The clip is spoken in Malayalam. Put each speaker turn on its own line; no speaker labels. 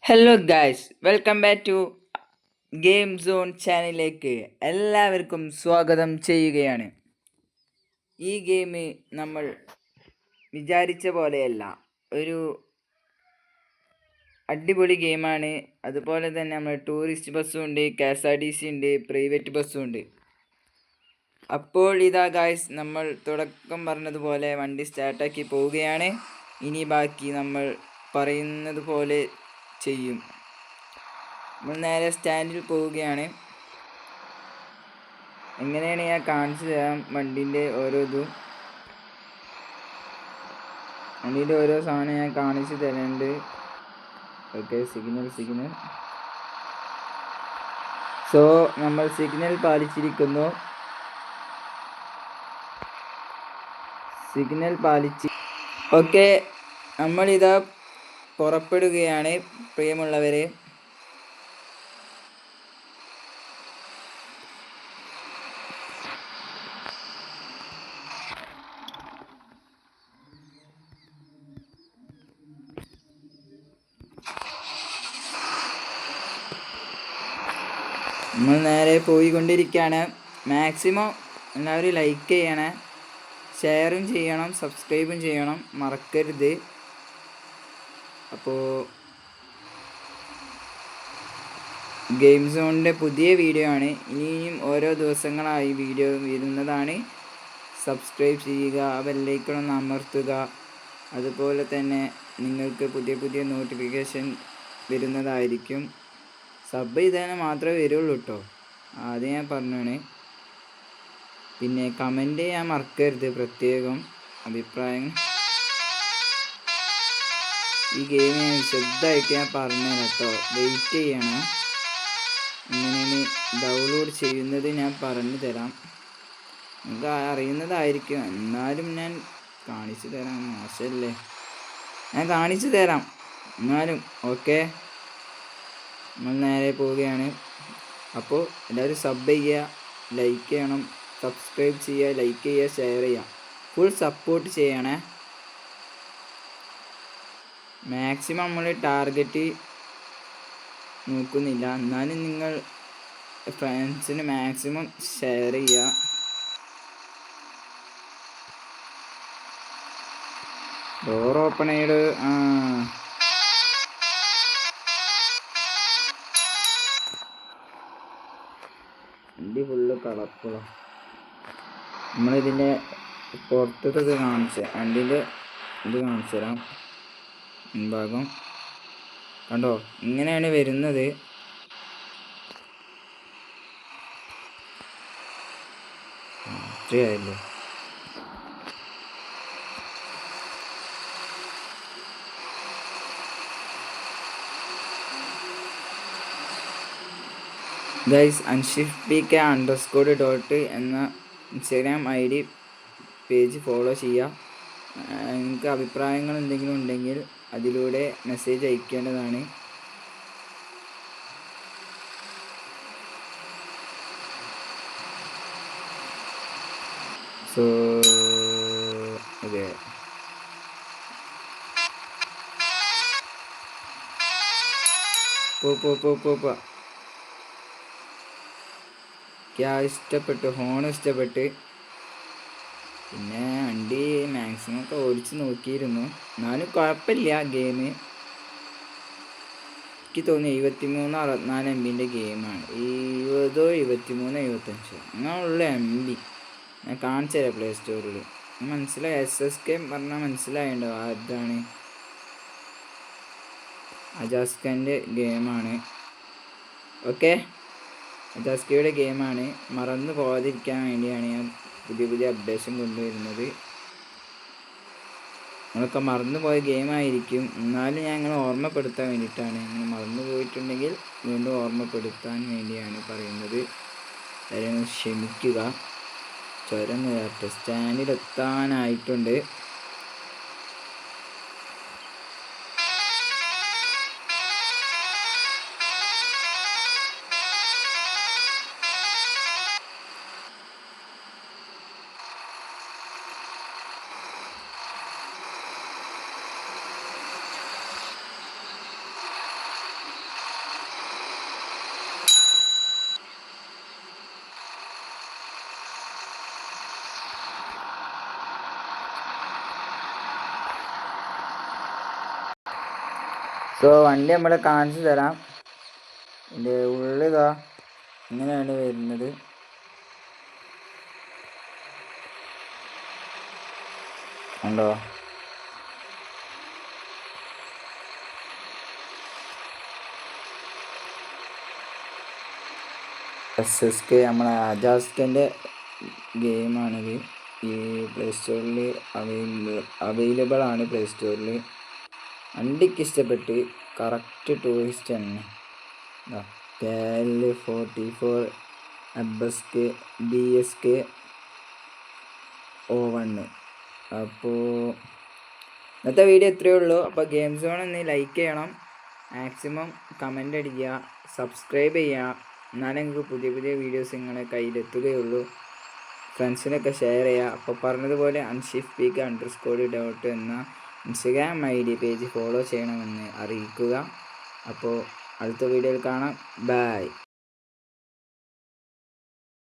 Hello guys, welcome back to game zone ചാനലിലേക്ക് എല്ലാവർക്കും സ്വാഗതം ചെയ്യുകയാണ്. ഈ ഗെയിം നമ്മൾ വിചാരിച്ച പോലെയല്ല, ഒരു അടിപൊളി ഗെയിമാണ്. അതുപോലെ തന്നെ നമ്മൾ ടൂറിസ്റ്റ് ബസ്സും ഉണ്ട്, KSRTC ഉണ്ട്, പ്രൈവറ്റ് ബസ്സും ഉണ്ട്. അപ്പോൾ ഇതാ ഗായ്സ്, നമ്മൾ തുടക്കം പറഞ്ഞതുപോലെ വണ്ടി സ്റ്റാർട്ടാക്കി പോവുകയാണ്. ഇനി ബാക്കി നമ്മൾ പറയുന്നത് പോലെ ചെയ്യും. നമ്മൾ നേരെ സ്റ്റാൻഡിൽ പോവുകയാണ്. എങ്ങനെയാണ് ഞാൻ കാണിച്ചു തരാം. വണ്ടീൻ്റെ ഓരോ സാധനം ഞാൻ കാണിച്ചു തരുന്നുണ്ട്. Okay, signal. സോ നമ്മൾ സിഗ്നൽ പാലിച്ചിരിക്കുന്നു. ഓക്കെ, നമ്മളിതാ പുറപ്പെടുകയാണ് പ്രിയമുള്ളവരെ. നമ്മൾ നേരെ പോയിക്കൊണ്ടിരിക്കുകയാണ്. മാക്സിമം എല്ലാവരും ലൈക്ക് ചെയ്യണേ, ഷെയറും ചെയ്യണം, സബ്സ്ക്രൈബും ചെയ്യണം, മറക്കരുത്. അപ്പോൾ ഗെയിം സോണിൻ്റെ പുതിയ വീഡിയോ ആണ്. ഇനിയും ഓരോ ദിവസങ്ങളായി വീഡിയോ വരുന്നതാണ്. സബ്സ്ക്രൈബ് ചെയ്യുക, ബെല്ലൈക്കൺ ഒന്ന് അമർത്തുക. അതുപോലെ തന്നെ നിങ്ങൾക്ക് പുതിയ നോട്ടിഫിക്കേഷൻ വരുന്നതായിരിക്കും. സബ് ചെയ്താൽ മാത്രമേ വരുള്ളൂ കേട്ടോ, ആദ്യം ഞാൻ പറഞ്ഞാണ്. പിന്നെ കമൻറ്റ് ചെയ്യാൻ മറക്കരുത്, പ്രത്യേകം അഭിപ്രായം. ഈ ഗെയിം ഞാൻ വിശദമായിട്ട് ഞാൻ പറഞ്ഞു കേട്ടോ, വെയിറ്റ് ചെയ്യണം. ഇങ്ങനെയാണ് ഡൗൺലോഡ് ചെയ്യുന്നത് ഞാൻ പറഞ്ഞു തരാം. നിങ്ങൾക്ക് അറിയുന്നതായിരിക്കും, എന്നാലും ഞാൻ കാണിച്ചു തരാം. മോശമല്ലേ, ഞാൻ കാണിച്ചു തരാം എന്നാലും. ഓക്കെ, നമ്മൾ നേരെ പോവുകയാണ്. അപ്പോൾ എല്ലാവരും സബ് ചെയ്യുക, ലൈക്ക് ചെയ്യണം, സബ്സ്ക്രൈബ് ചെയ്യുക, ലൈക്ക് ചെയ്യുക, ഷെയർ ചെയ്യുക, ഫുൾ സപ്പോർട്ട് ചെയ്യണേ. മാക്സിമം നമ്മൾ ടാർഗറ്റ് നോക്കുന്നില്ല, എന്നാലും നിങ്ങൾ ഫ്രണ്ട്സിന് മാക്സിമം ഷെയർ ചെയ്യുക. ഡോർ ഓപ്പൺ ചെയ്ത് വണ്ടി ഫുള്ള് കളർഫുള്ളാണ്. നമ്മളിതിൻ്റെ പുറത്തത് വണ്ടീൻ്റെ ഇത് കാണിച്ചു തരാം. മുൻഭാഗം കണ്ടോ, ഇങ്ങനെയാണ് വരുന്നത്. ഇത്രയായല്ലോ. Guys, anshifpk_. എന്ന ഇൻസ്റ്റാഗ്രാം ID പേജ് ഫോളോ ചെയ്യുക. നിങ്ങൾക്ക് അഭിപ്രായങ്ങൾ എന്തെങ്കിലും ഉണ്ടെങ്കിൽ അതിലൂടെ മെസ്സേജ് അയക്കേണ്ടതാണ്. സോ ഓക്കെ, പോ ഇഷ്ടപ്പെട്ടു, ഹോൺ ഇഷ്ടപ്പെട്ട്. പിന്നെ വണ്ടി മാക്സിമം ഒക്കെ ഓടിച്ച് നോക്കിയിരുന്നു, എന്നാലും കുഴപ്പമില്ല. ഗെയിം എനിക്ക് തോന്നി 73-64 MB ഗെയിമാണ്. 20, 73, 75 അങ്ങനെയുള്ള MB ഞാൻ കാണിച്ചു തരാം. പ്ലേ സ്റ്റോറിൽ മനസ്സിലായി. SSK പറഞ്ഞാൽ മനസ്സിലായിണ്ടോ അതാണ്. അജാസ്കൻ്റെ ഗെയിമാണ്. ഓക്കെ, അജാസ്കയുടെ ഗെയിമാണ്. മറന്നു പോകാതിരിക്കാൻ വേണ്ടിയാണ് ഞാൻ പുതിയ അപ്ഡേഷൻ കൊണ്ടുവരുന്നത്. നിങ്ങളൊക്കെ മറന്നുപോയ ഗെയിമായിരിക്കും, എന്നാലും ഞാൻ നിങ്ങളെ ഓർമ്മപ്പെടുത്താൻ വേണ്ടിയിട്ടാണ്. നിങ്ങൾ മറന്നു പോയിട്ടുണ്ടെങ്കിൽ വീണ്ടും ഓർമ്മപ്പെടുത്താൻ വേണ്ടിയാണ് പറയുന്നത്. എല്ലാവരും ക്ഷമിക്കുക. ചുരം കയറട്ടെ, സ്റ്റാൻഡിലെത്താനായിട്ടുണ്ട്. സോ വണ്ടി നമ്മൾ കാണിച്ചു തരാം. ഇതിൻ്റെ ഉള്ളിതാ ഇങ്ങനെയാണ് വരുന്നത്. ഉണ്ടോ? SSK നമ്മളെ അജാസ്കൻ്റെ ഗെയിമാണിത്. ഈ പ്ലേ സ്റ്റോറിൽ അവൈലബിൾ ആണ്. പ്ലേ സ്റ്റോറിൽ വണ്ടിക്ക് ഇഷ്ടപ്പെട്ട് കറക്റ്റ് ടൂറിസ്റ്റ് തന്നെ. KL44 BSK 01. അപ്പോൾ ഇന്നത്തെ വീഡിയോ ഇത്രയേ ഉള്ളൂ. അപ്പോൾ ഗെയിം സോൺ ഒന്ന് ലൈക്ക് ചെയ്യണം, മാക്സിമം കമൻ്റ് അടിക്കുക, സബ്സ്ക്രൈബ് ചെയ്യുക. എന്നാലേ നിങ്ങൾക്ക് പുതിയ പുതിയ വീഡിയോസ് നിങ്ങളുടെ കയ്യിലെത്തുകയുള്ളൂ. ഫ്രണ്ട്സിനൊക്കെ ഷെയർ ചെയ്യുക. അപ്പോൾ പറഞ്ഞതുപോലെ _PK_. എന്ന ഇൻസ്റ്റഗ്രാം ID പേജ് ഫോളോ ചെയ്യണമെന്ന് അറിയിക്കുക. അപ്പോൾ അടുത്ത വീഡിയോയിൽ കാണാം. ബൈ.